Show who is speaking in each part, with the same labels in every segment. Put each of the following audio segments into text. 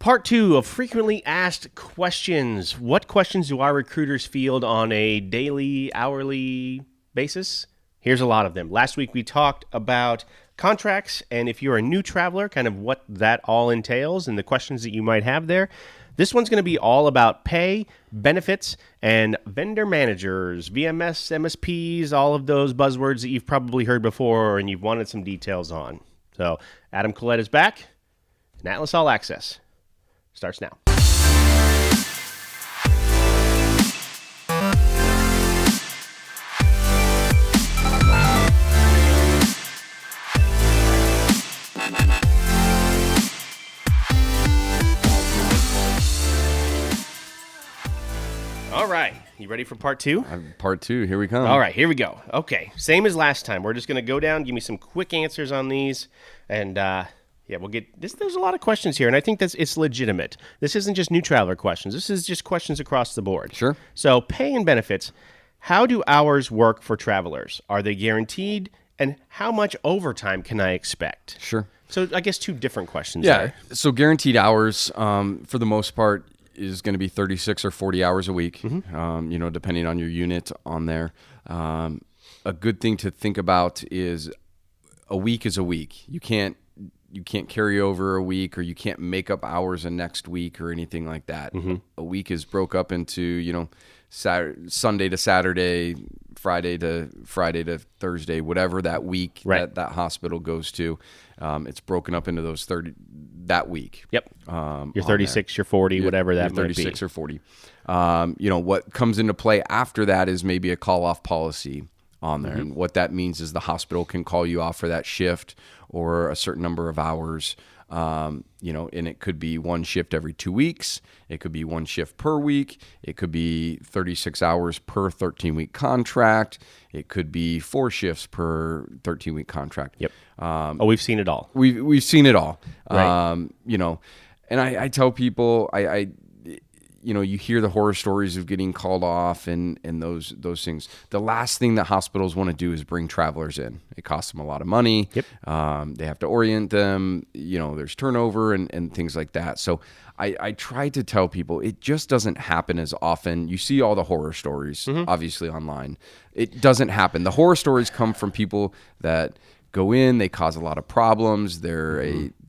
Speaker 1: Part 2 of frequently asked questions. What questions do our recruiters field on a daily, hourly basis? Here's a lot of them. Last week we talked about contracts and if you're a new traveler, kind of what that all entails and the questions that you might have there. This one's going to be all about pay, benefits, and vendor managers, VMS, MSPs, all of those buzzwords that you've probably heard before and you've wanted some details on. So Adam Collette is back, and Atlas All Access starts now. All right. You ready for part 2?
Speaker 2: Part 2. Here we come.
Speaker 1: All right. Here we go. Okay. Same as last time. We're just going to go down, give me some quick answers on these. And, we'll get this. There's a lot of questions here, and I think it's legitimate. This isn't just new traveler questions. This is just questions across the board.
Speaker 2: Sure.
Speaker 1: So pay and benefits. How do hours work for travelers? Are they guaranteed? And how much overtime can I expect?
Speaker 2: Sure.
Speaker 1: So I guess 2 different questions there.
Speaker 2: So guaranteed hours, for the most part, is going to be 36 or 40 hours a week, depending on your unit on there. A good thing to think about is a week is a week. You can't carry over a week, or you can't make up hours the next week or anything like that. Mm-hmm. A week is broke up into, Sunday to Saturday, Friday to Thursday, whatever that week that hospital goes to. It's broken up into those 30 that week.
Speaker 1: Yep. You're 36, you're 40, whatever that might be.
Speaker 2: 36 or 40. What comes into play after that is maybe a call-off policy on there. Mm-hmm. And what that means is the hospital can call you off for that shift or a certain number of hours. And it could be one shift every 2 weeks. It could be one shift per week. It could be 36 hours per 13-week contract. It could be 4 shifts per 13-week contract.
Speaker 1: Yep. We've seen it all.
Speaker 2: We've seen it all.
Speaker 1: Right.
Speaker 2: And I tell people, you hear the horror stories of getting called off and those things. The last thing that hospitals want to do is bring travelers in. It costs them a lot of money.
Speaker 1: Yep.
Speaker 2: They have to orient them. There's turnover and things like that. So I try to tell people it just doesn't happen as often. You see all the horror stories, obviously, online. It doesn't happen. The horror stories come from people that go in, they cause a lot of problems. They're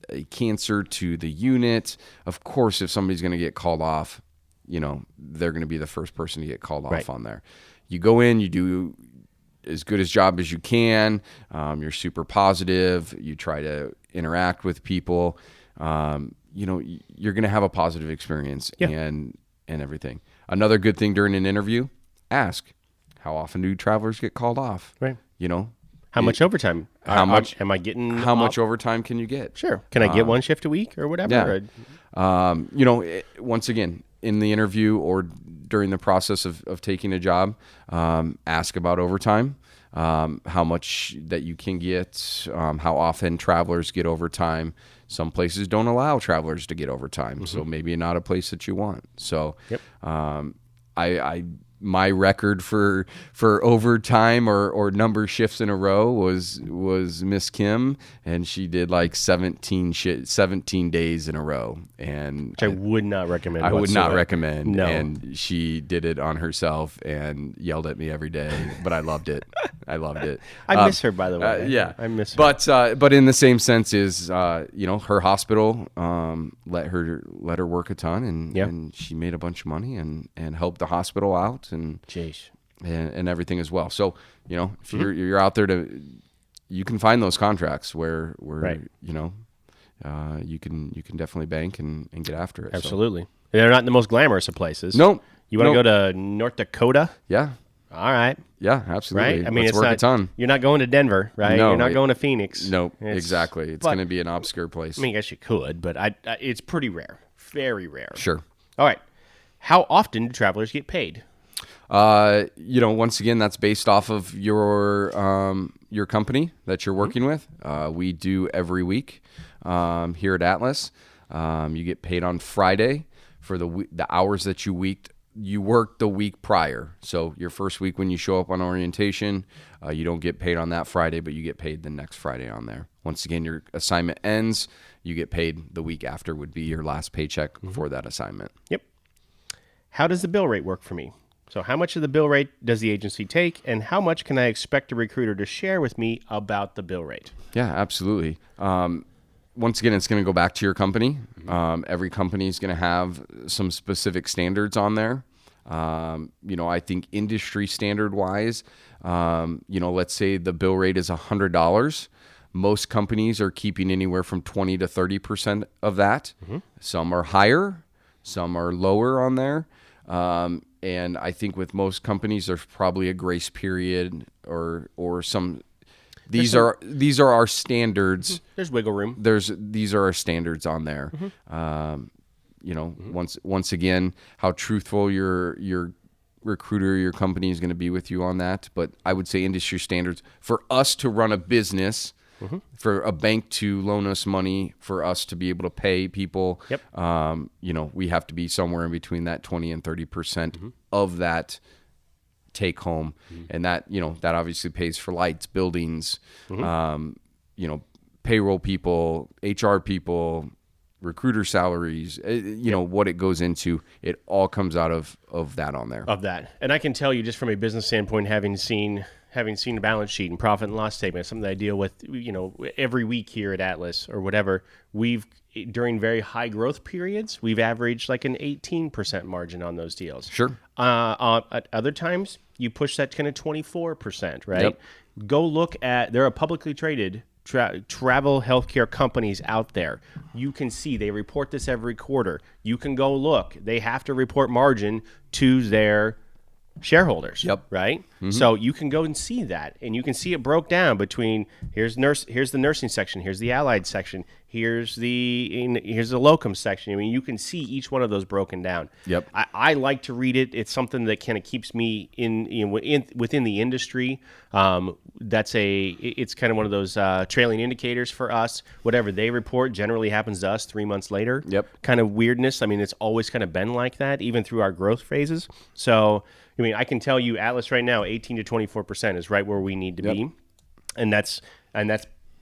Speaker 2: a cancer to the unit. Of course, if somebody's going to get called off, they're going to be the first person to get called off on there. You go in, you do as good a job as you can. You're super positive. You try to interact with people. You're going to have a positive experience and everything. Another good thing during an interview, ask, how often do travelers get called off?
Speaker 1: Right. How much overtime? How much am I getting?
Speaker 2: How much overtime can you get?
Speaker 1: Sure. Can I get one shift a week or whatever?
Speaker 2: Yeah. Once again, in the interview or during the process of taking a job, ask about overtime, how much that you can get, how often travelers get overtime. Some places don't allow travelers to get overtime, so maybe not a place that you want. So, my record for overtime or number of shifts in a row was Miss Kim, and she did like 17 days in a row, and
Speaker 1: which I would not recommend.
Speaker 2: I would not recommend.
Speaker 1: No.
Speaker 2: And she did it on herself and yelled at me every day, but I loved it. I
Speaker 1: miss her, by the way.
Speaker 2: Yeah,
Speaker 1: I miss her.
Speaker 2: But in the same sense is her hospital let her work a ton, and she made a bunch of money and helped the hospital out. And everything as well. So, if you're out there you can find those contracts where you can definitely bank and get after it.
Speaker 1: Absolutely. So. They're not in the most glamorous of places.
Speaker 2: Nope.
Speaker 1: You want to go to North Dakota?
Speaker 2: Yeah.
Speaker 1: All right.
Speaker 2: Yeah, absolutely.
Speaker 1: Right? I mean,
Speaker 2: Let's work a ton.
Speaker 1: You're not going to Denver, right?
Speaker 2: No,
Speaker 1: you're not going to Phoenix.
Speaker 2: No, exactly. It's going to be an obscure place.
Speaker 1: I mean, I guess you could, but it's pretty rare. Very rare.
Speaker 2: Sure.
Speaker 1: All right. How often do travelers get paid?
Speaker 2: Once again, that's based off of your company that you're working with. We do every week here at Atlas. You get paid on Friday for the hours that you worked the week prior. So your first week when you show up on orientation, you don't get paid on that Friday, but you get paid the next Friday on there. Once again, your assignment ends, you get paid the week after would be your last paycheck for that assignment.
Speaker 1: Yep. How does the bill rate work for me? So how much of the bill rate does the agency take, and how much can I expect a recruiter to share with me about the bill rate?
Speaker 2: Yeah, absolutely. Once again, it's going to go back to your company. Every company is going to have some specific standards on there. I think industry standard wise, let's say the bill rate is $100. Most companies are keeping anywhere from 20 to 30% of that. Some are higher, some are lower on there. And I think with most companies, there's probably a grace period or some. These are our standards.
Speaker 1: There's wiggle room.
Speaker 2: These are our standards on there. Once again, how truthful your recruiter, your company is going to be with you on that. But I would say industry standards for us to run a business. For a bank to loan us money, for us to be able to pay people, we have to be somewhere in between that 20 and 30% of that take home. And that obviously pays for lights, buildings, payroll people, HR people, recruiter salaries, what it goes into, it all comes out of that on there.
Speaker 1: Of that. And I can tell you just from a business standpoint, having seen the balance sheet and profit and loss statement, something that I deal with, every week here at Atlas or whatever, during very high growth periods, we've averaged like an 18% margin on those deals.
Speaker 2: Sure.
Speaker 1: At other times, you push that kind of 24%, right?
Speaker 2: Yep.
Speaker 1: Go look there are publicly traded travel healthcare companies out there. You can see they report this every quarter. You can go look. They have to report margin to their shareholders.
Speaker 2: Yep.
Speaker 1: Right. So you can go and see that, and you can see it broke down between here's the nursing section, here's the allied section, here's the locum section. I mean, you can see each one of those broken down.
Speaker 2: Yep.
Speaker 1: I like to read it. It's something that kind of keeps me within the industry. It's kind of one of those trailing indicators for us. Whatever they report generally happens to us 3 months later.
Speaker 2: Yep.
Speaker 1: Kind of weirdness. I mean, it's always kind of been like that, even through our growth phases. So, I mean, I can tell you, Atlas right now, 18 to 24% is right where we need to be, and that's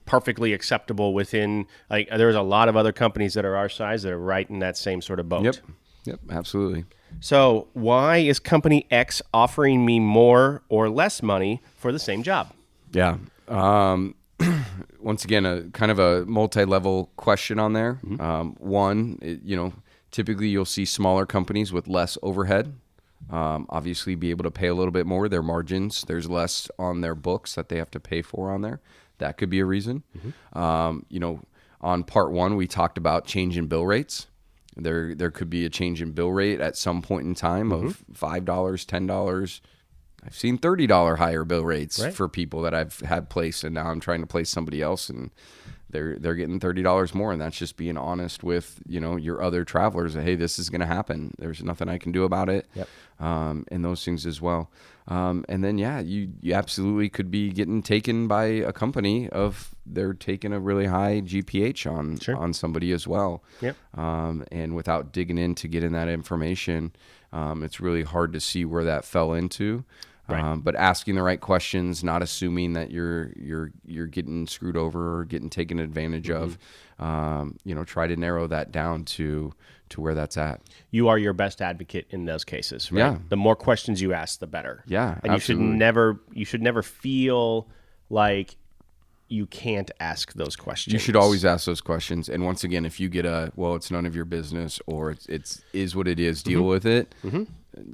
Speaker 1: perfectly acceptable within. Like, there's a lot of other companies that are our size that are right in that same sort of boat.
Speaker 2: Yep, absolutely.
Speaker 1: So, why is company X offering me more or less money for the same job?
Speaker 2: Yeah. Once again, a kind of a multi-level question on there. Typically you'll see smaller companies with less overhead. Obviously be able to pay a little bit more. Their margins, there's less on their books that they have to pay for on there. That could be a reason. On part one, we talked about change in bill rates. There could be a change in bill rate at some point in time of $5, $10. I've seen $30 higher bill rates for people that I've had placed, and now I'm trying to place somebody else, and they're getting $30 more, and that's just being honest with your other travelers that, hey, this is going to happen. There's nothing I can do about it.
Speaker 1: Yep.
Speaker 2: And those things as well. And then you absolutely could be getting taken by a company they're taking a really high GPH on somebody as well.
Speaker 1: Yep.
Speaker 2: And without digging in to get in that information, it's really hard to see where that fell into. Right. But asking the right questions, not assuming that you're getting screwed over or getting taken advantage of, try to narrow that down to where that's at.
Speaker 1: You are your best advocate in those cases, right?
Speaker 2: Yeah.
Speaker 1: The more questions you ask, the better.
Speaker 2: Yeah,
Speaker 1: and
Speaker 2: absolutely.
Speaker 1: you should never feel like you can't ask those questions.
Speaker 2: You should always ask those questions. And once again, if you get it's none of your business, or it is what it is, deal with it.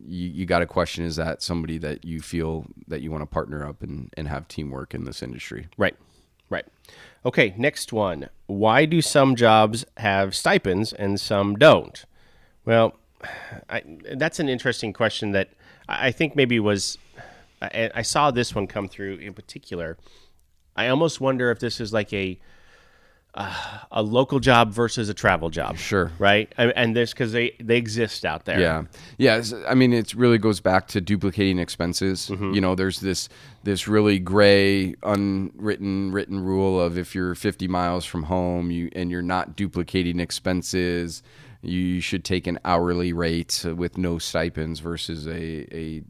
Speaker 2: You got to question, is that somebody that you feel that you want to partner up and have teamwork in this industry?
Speaker 1: Right. Okay, next one. Why do some jobs have stipends and some don't? Well, that's an interesting question that I think maybe I saw this one come through in particular. I almost wonder if this is like a local job versus a travel job.
Speaker 2: Sure.
Speaker 1: Right? And this, because they exist out there.
Speaker 2: Yeah. I mean, it really goes back to duplicating expenses. There's this really gray, written rule of if you're 50 miles from home and you're not duplicating expenses, you should take an hourly rate with no stipends versus a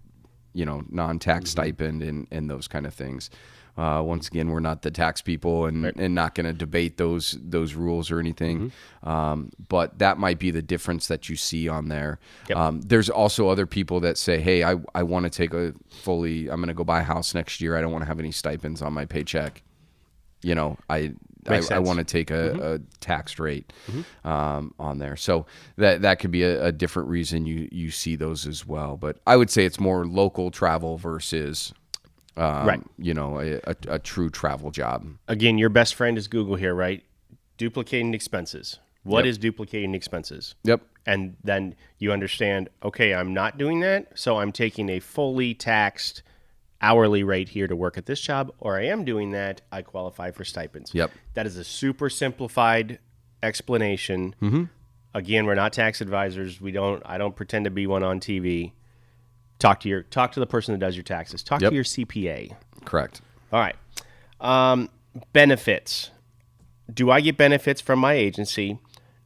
Speaker 2: non-tax stipend and those kind of things. Once again, we're not the tax people and not going to debate those rules or anything. But that might be the difference that you see on there. Yep. There's also other people that say, hey, I want to take I'm going to go buy a house next year. I don't want to have any stipends on my paycheck. You know, I want to take a taxed rate on there. So that could be a different reason you see those as well. But I would say it's more local travel versus you know, a true travel job.
Speaker 1: Again, your best friend is Google here, right? Duplicating expenses. What is duplicating expenses?
Speaker 2: Yep.
Speaker 1: And then you understand, okay, I'm not doing that, so I'm taking a fully taxed hourly rate here to work at this job, or I am doing that, I qualify for stipends.
Speaker 2: Yep.
Speaker 1: That is a super simplified explanation. Again, we're not tax advisors. I don't pretend to be one on TV. Talk to the person that does your taxes. Talk to your CPA.
Speaker 2: Correct.
Speaker 1: All right. Benefits. Do I get benefits from my agency?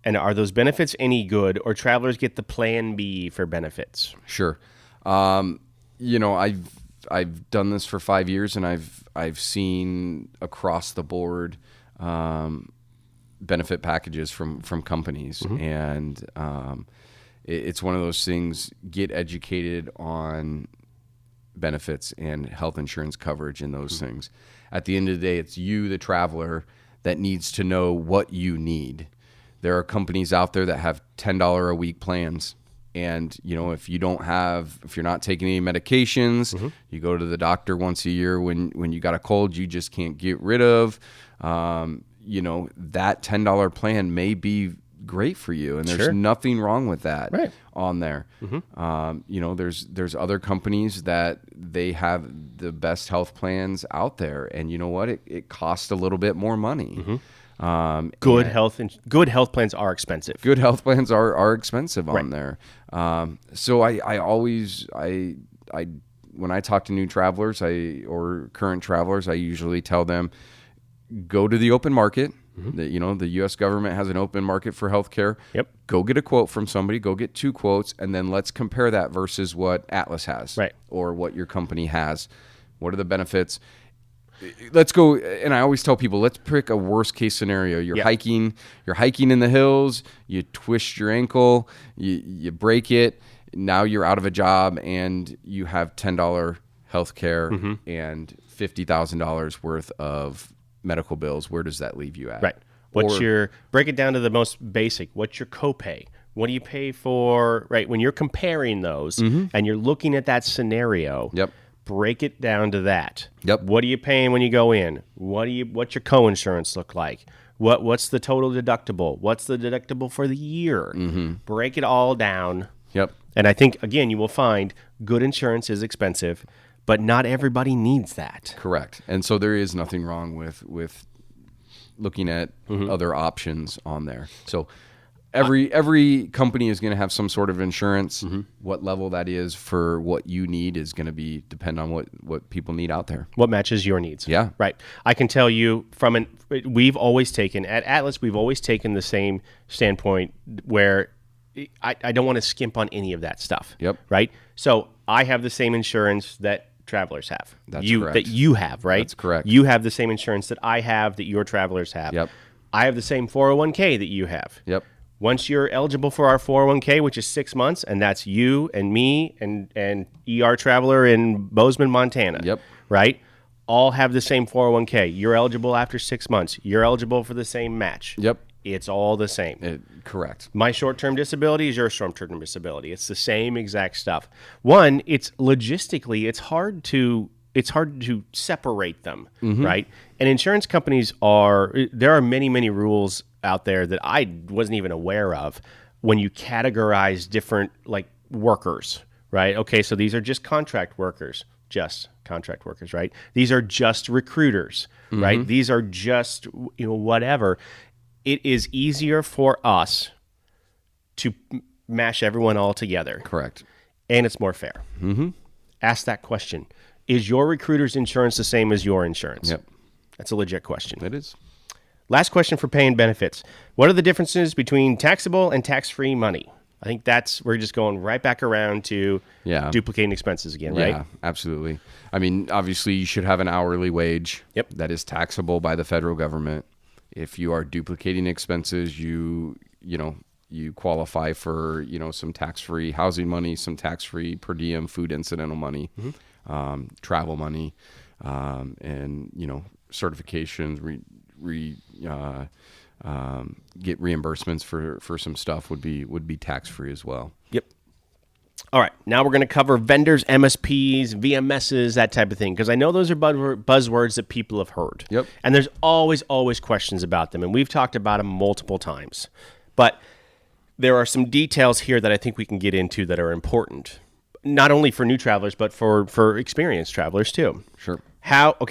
Speaker 1: And are those benefits any good, or travelers get the plan B for benefits?
Speaker 2: Sure. You know, I've done this for 5 years, and I've seen across the board benefit packages from companies, and it's one of those things. Get educated on benefits and health insurance coverage and those things. At the end of the day, it's you, the traveler, that needs to know what you need. There are companies out there that have $10 a week plans. And, you know, if you're not taking any medications, you go to the doctor once a year when you got a cold you just can't get rid of, you know, that $10 plan may be great for you. And there's nothing wrong with that on there. You know, there's other companies that they have the best health plans out there. And you know what? It costs a little bit more money.
Speaker 1: Good health plans are expensive.
Speaker 2: Good health plans are expensive on there. So I always when I talk to new travelers or current travelers, I usually tell them, go to the open market. You know, the U.S. government has an open market for healthcare. Yep. Go get a quote from somebody. Go get 2 quotes, and then let's compare that versus what Atlas has, or what your company has. What are the benefits? Let's go, and I always tell people, let's pick a worst case scenario. You're hiking in the hills, you twist your ankle, you break it, now you're out of a job, and you have $10 health care and $50,000 worth of medical bills. Where does that leave you at?
Speaker 1: Right. Break it down to the most basic. What's your copay? What do you pay for, right? When you're comparing those and you're looking at that scenario, break it down to that. What are you paying when you go in? What's your co-insurance look like? What's the total deductible? What's the deductible for the year? Break it all down. And I think, again, you will find good insurance is expensive, but not everybody needs that.
Speaker 2: Correct. And so there is nothing wrong with looking at other options on there. So every company is going to have some sort of insurance. What level that is for what you need is going to depend on what people need out there.
Speaker 1: What matches your needs.
Speaker 2: Yeah.
Speaker 1: Right. I can tell you we've always taken, at Atlas, we've always taken the same standpoint where I don't want to skimp on any of that stuff. Right. So I have the same insurance that travelers have.
Speaker 2: That's correct.
Speaker 1: That you have, right?
Speaker 2: That's correct.
Speaker 1: You have the same insurance that I have, that your travelers have. I have the same 401k that you have. Once you're eligible for our 401k, which is 6 months, and that's you and me and ER Traveler in Bozeman, Montana. Right? All have the same 401k. You're eligible after 6 months. You're eligible for the same match. It's all the same.
Speaker 2: Correct.
Speaker 1: My short-term disability is your short-term disability. It's the same exact stuff. One, it's logistically, it's hard to separate them, right? And insurance companies there are many, many rules out there that I wasn't even aware of when you categorize different like workers, right? Okay, so these are just contract workers, right? These are just recruiters, right? These are just, whatever. It is easier for us to mash everyone all together.
Speaker 2: Correct.
Speaker 1: And it's more fair. Ask that question. Is your recruiter's insurance the same as your insurance? That's a legit question.
Speaker 2: It is.
Speaker 1: Last question for pay and benefits. What are the differences between taxable and tax-free money? I think we're just going right back around to duplicating expenses again, right?
Speaker 2: Yeah, absolutely. I mean, obviously you should have an hourly wage that is taxable by the federal government. If you are duplicating expenses, you qualify for, some tax-free housing money, some tax-free per diem food incidental money, travel money, and, certifications, get reimbursements for some stuff would be tax-free as well.
Speaker 1: Yep. All right. Now we're going to cover vendors, MSPs, VMSs, that type of thing, because I know those are buzzwords that people have heard.
Speaker 2: Yep.
Speaker 1: And there's always questions about them, and we've talked about them multiple times. But there are some details here that I think we can get into that are important, not only for new travelers, but for experienced travelers too.
Speaker 2: Sure.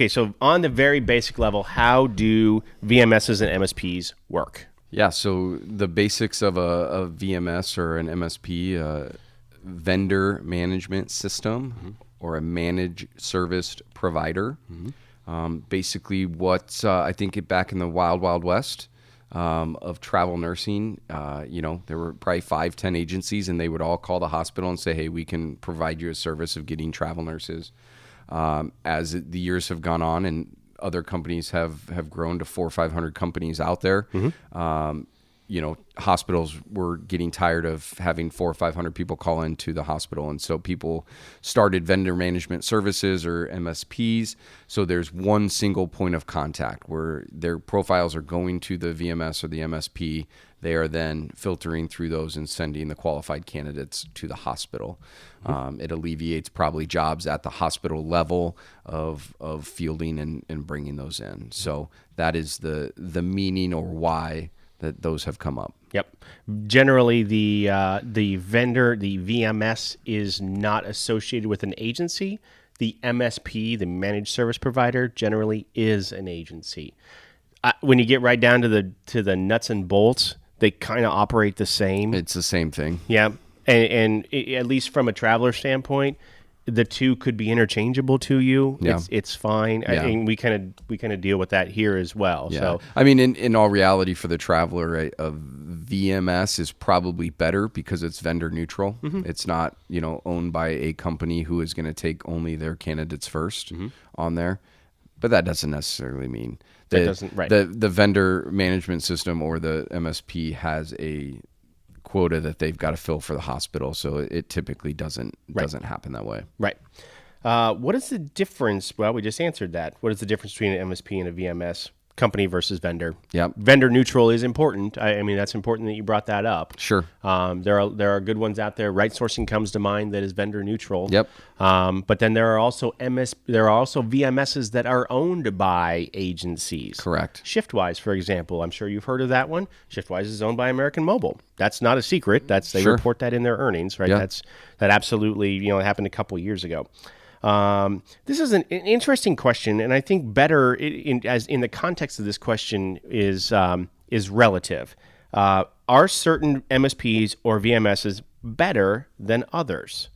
Speaker 1: So on the very basic level, how do VMSs and MSPs work?
Speaker 2: Yeah, so the basics of a VMS or an MSP, vendor management system, or a managed service provider. Basically what I think back in the wild, wild west of travel nursing, there were probably 5-10 agencies, and they would all call the hospital and say, hey, we can provide you a service of getting travel nurses. As the years have gone on and other companies have grown to 400 or 500 companies out there, hospitals were getting tired of having 400 or 500 people call into the hospital. And so people started vendor management services, or MSPs. So there's one single point of contact where their profiles are going to the VMS or the MSP. They are then filtering through those and sending the qualified candidates to the hospital. It alleviates probably jobs at the hospital level of fielding and bringing those in. So that is the meaning or why that those have come up.
Speaker 1: Yep. Generally, the vendor, the VMS, is not associated with an agency. The MSP, the managed service provider, generally is an agency. When you get right down to the nuts and bolts, they kind of operate the same.
Speaker 2: It's the same thing.
Speaker 1: Yeah. And at least from a traveler standpoint, the two could be interchangeable to you.
Speaker 2: Yeah.
Speaker 1: It's fine.
Speaker 2: Yeah.
Speaker 1: And we kind of deal with that here as well.
Speaker 2: Yeah.
Speaker 1: So
Speaker 2: I mean, in all reality, for the traveler, right, a VMS is probably better because it's vendor neutral. It's not, owned by a company who is going to take only their candidates first on there. But that doesn't necessarily mean the vendor management system or the MSP has a quota that they've got to fill for the hospital, so it typically doesn't happen that way.
Speaker 1: Right. What is the difference? Well, we just answered that. What is the difference between an MSP and a VMS? Company versus vendor.
Speaker 2: Yep.
Speaker 1: Vendor neutral is important. I mean, that's important that you brought that up.
Speaker 2: Sure.
Speaker 1: There are good ones out there. Right Sourcing comes to mind that is vendor neutral.
Speaker 2: Yep.
Speaker 1: But then there are also VMSs that are owned by agencies.
Speaker 2: Correct.
Speaker 1: ShiftWise, for example, I'm sure you've heard of that one. ShiftWise is owned by American Mobile. That's not a secret. They report that in their earnings, right?
Speaker 2: Yeah.
Speaker 1: That absolutely happened a couple years ago. This is an interesting question, and I think better in the context of this question is relative. Are certain MSPs or VMSs better than others?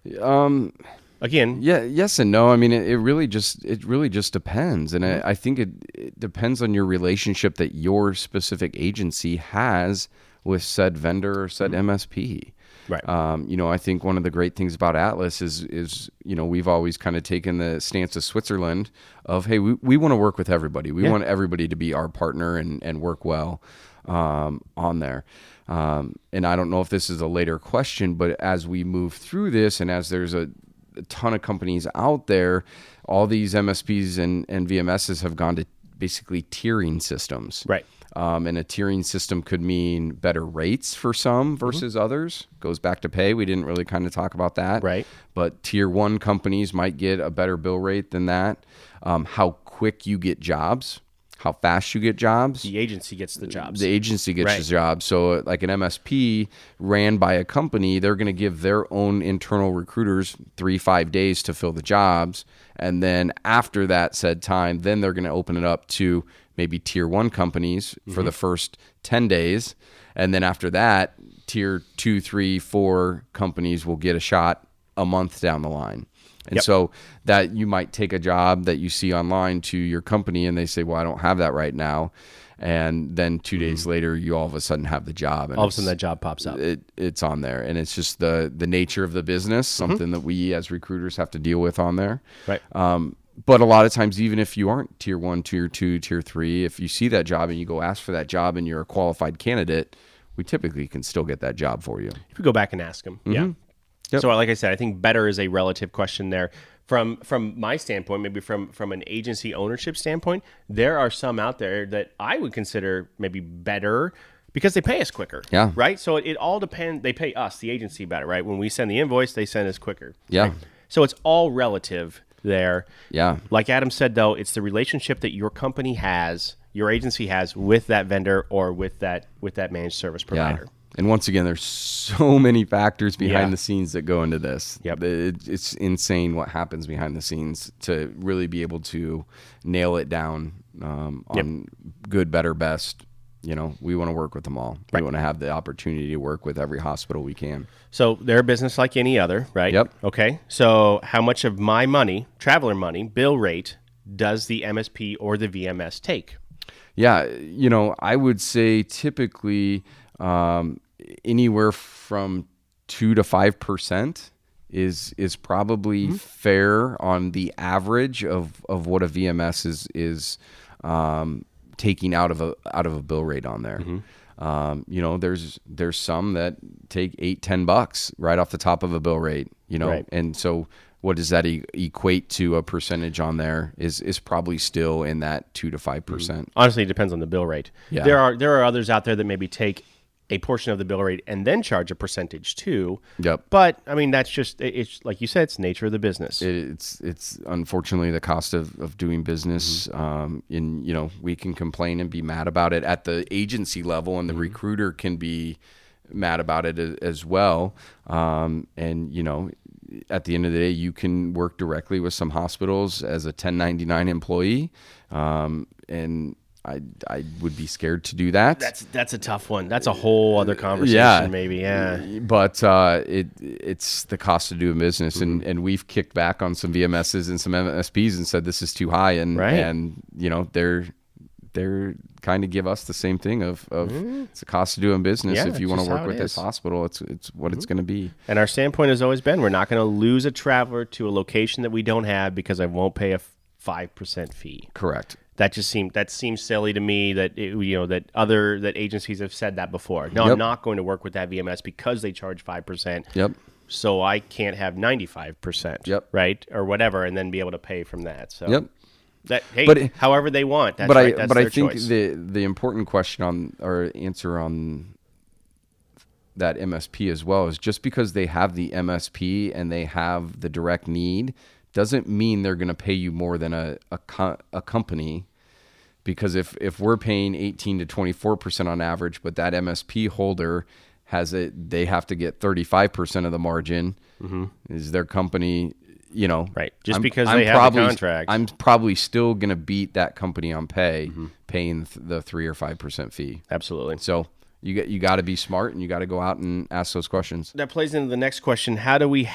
Speaker 1: Again,
Speaker 2: yes and no. I mean, it really just depends, and I think it depends on your relationship that your specific agency has with said vendor or said MSP.
Speaker 1: Right.
Speaker 2: I think one of the great things about Atlas is we've always kind of taken the stance of Switzerland of, hey, we want to work with everybody. We want everybody to be our partner and work well on there. And I don't know if this is a later question, but as we move through this and as there's a ton of companies out there, all these MSPs and VMSs have gone to basically tiering systems.
Speaker 1: Right.
Speaker 2: And a tiering system could mean better rates for some versus others. Goes back to pay. We didn't really kind of talk about that.
Speaker 1: Right.
Speaker 2: But tier one companies might get a better bill rate than that. How quick you get jobs, how fast you get jobs.
Speaker 1: The agency gets the jobs.
Speaker 2: The agency gets the jobs. So like an MSP ran by a company, they're going to give their own internal recruiters 3-5 days to fill the jobs. And then after that said time, then they're going to open it up to maybe tier one companies for the first 10 days. And then after that, tier 2, 3, 4 companies will get a shot a month down the line. And so that you might take a job that you see online to your company and they say, well, I don't have that right now. and then 2 days later, you all of a sudden have the job. And
Speaker 1: all of a sudden that job pops up.
Speaker 2: It's on there, and it's just the nature of the business, something that we as recruiters have to deal with on there.
Speaker 1: Right.
Speaker 2: But a lot of times, even if you aren't tier 1, tier 2, tier 3, if you see that job and you go ask for that job and you're a qualified candidate, we typically can still get that job for you.
Speaker 1: If you go back and ask them. Yeah.
Speaker 2: Yep.
Speaker 1: So like I said, I think better is a relative question there. From my standpoint, maybe from an agency ownership standpoint, there are some out there that I would consider maybe better because they pay us quicker.
Speaker 2: Yeah.
Speaker 1: Right? So it all depends. They pay us, the agency, better, right? When we send the invoice, they send us quicker.
Speaker 2: Yeah.
Speaker 1: Right? So it's all relative there.
Speaker 2: Yeah.
Speaker 1: Like Adam said, though, it's the relationship that your company has, your agency has with that vendor or with that managed service provider.
Speaker 2: Yeah. And once again, there's so many factors behind
Speaker 1: Yeah.
Speaker 2: the scenes that go into this.
Speaker 1: Yep.
Speaker 2: It's insane what happens behind the scenes to really be able to nail it down on good, better, best. You know, we want to work with them all.
Speaker 1: Right.
Speaker 2: We want to have the opportunity to work with every hospital we can.
Speaker 1: So they're a business like any other, right?
Speaker 2: Yep.
Speaker 1: Okay. So how much of my money, traveler money, bill rate, does the MSP or the VMS take?
Speaker 2: Yeah, you know, I would say typically anywhere from 2 to 5% is probably fair on the average of what a VMS is taking out of a bill rate on there. You know, there's some that take $8-10 right off the top of a bill rate, you know,
Speaker 1: Right.
Speaker 2: and so what does that equate to? A percentage on there is probably still in that 2 to 5%.
Speaker 1: Honestly, it depends on the bill rate.
Speaker 2: Yeah.
Speaker 1: There are others out there that maybe take a portion of the bill rate and then charge a percentage too.
Speaker 2: Yep.
Speaker 1: But I mean, that's just, it's like you said, it's the nature of the business.
Speaker 2: It's unfortunately the cost of doing business. And you know, we can complain and be mad about it at the agency level, and the recruiter can be mad about it as well. And you know, at the end of the day, you can work directly with some hospitals as a 1099 employee, and I would be scared to do that.
Speaker 1: That's a tough one. That's a whole other conversation,
Speaker 2: Yeah.
Speaker 1: maybe. Yeah.
Speaker 2: But it's the cost of doing business, and we've kicked back on some VMSs and some MSPs and said this is too high, and
Speaker 1: Right.
Speaker 2: and you know they're kind of give us the same thing of it's the cost of doing business.
Speaker 1: Yeah,
Speaker 2: If you
Speaker 1: it's
Speaker 2: want to
Speaker 1: just
Speaker 2: work
Speaker 1: how
Speaker 2: with
Speaker 1: it
Speaker 2: this
Speaker 1: is.
Speaker 2: hospital, it's what it's going to be.
Speaker 1: And our standpoint has always been, we're not going to lose a traveler to a location that we don't have because I won't pay a 5% fee.
Speaker 2: Correct.
Speaker 1: That seems silly to me that that agencies have said that before. No, I'm
Speaker 2: Yep.
Speaker 1: not going to work with that VMS because they charge 5%.
Speaker 2: Yep.
Speaker 1: So I can't have 95%.
Speaker 2: Yep.
Speaker 1: Right, or whatever, and then be able to pay from that. So
Speaker 2: Yep.
Speaker 1: that
Speaker 2: But-
Speaker 1: however they want. That's
Speaker 2: but
Speaker 1: right.
Speaker 2: I
Speaker 1: That's
Speaker 2: but
Speaker 1: their
Speaker 2: I think
Speaker 1: choice.
Speaker 2: the important question on or answer on that MSP as well is just because they have the MSP and they have the direct need doesn't mean they're going to pay you more than a company. Because if we're paying 18 to 24% on average, but that MSP holder they have to get 35% of the margin. Is their company, you know,
Speaker 1: Right. Just because they have the contract.
Speaker 2: I'm probably still going to beat that company on paying the 3 or 5% fee.
Speaker 1: Absolutely.
Speaker 2: So you got to be smart, and you got to go out and ask those questions.
Speaker 1: That plays into the next question. How do we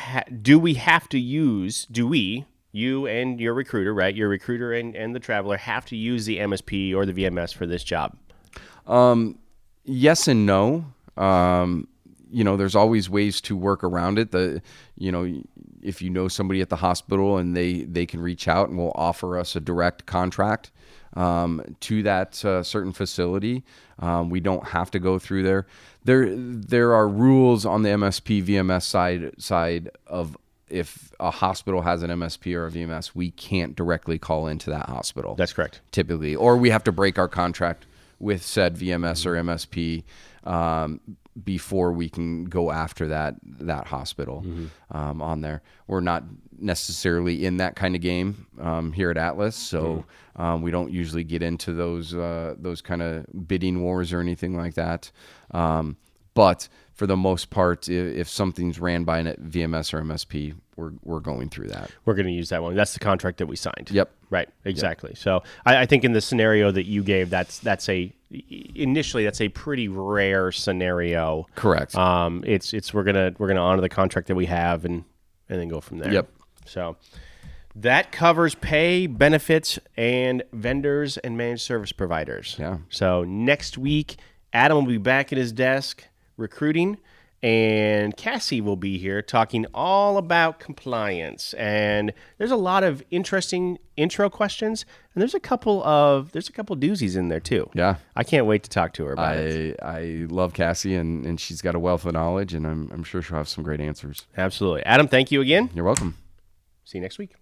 Speaker 1: you and your recruiter, right? Your recruiter and the traveler have to use the MSP or the VMS for this job?
Speaker 2: Yes and no. You know, there's always ways to work around it. If you know somebody at the hospital and they can reach out and will offer us a direct contract to that certain facility. We don't have to go through there. There are rules on the MSP VMS side of if a hospital has an MSP or a VMS, we can't directly call into that hospital.
Speaker 1: That's correct.
Speaker 2: Typically, or we have to break our contract with said VMS or MSP before we can go after that hospital on there. We're not necessarily in that kind of game here at Atlas, so we don't usually get into those kind of bidding wars or anything like that. But for the most part, if something's ran by a VMS or MSP, we're going through that.
Speaker 1: We're going to use that one. That's the contract that we signed.
Speaker 2: Yep.
Speaker 1: Right. Exactly. Yep. So I think in the scenario that you gave, that's a pretty rare scenario.
Speaker 2: Correct.
Speaker 1: We're gonna honor the contract that we have and then go from there.
Speaker 2: Yep.
Speaker 1: So That covers pay, benefits, and vendors and managed service providers.
Speaker 2: Yeah.
Speaker 1: So next week, Adam will be back at his desk recruiting, and Cassie will be here talking all about compliance. And there's a lot of interesting intro questions, and there's a couple doozies in there too.
Speaker 2: Yeah.
Speaker 1: I can't wait to talk to her about it.
Speaker 2: I love Cassie, and she's got a wealth of knowledge, and I'm sure she'll have some great answers.
Speaker 1: Absolutely. Adam, thank you again.
Speaker 2: You're welcome.
Speaker 1: See you next week.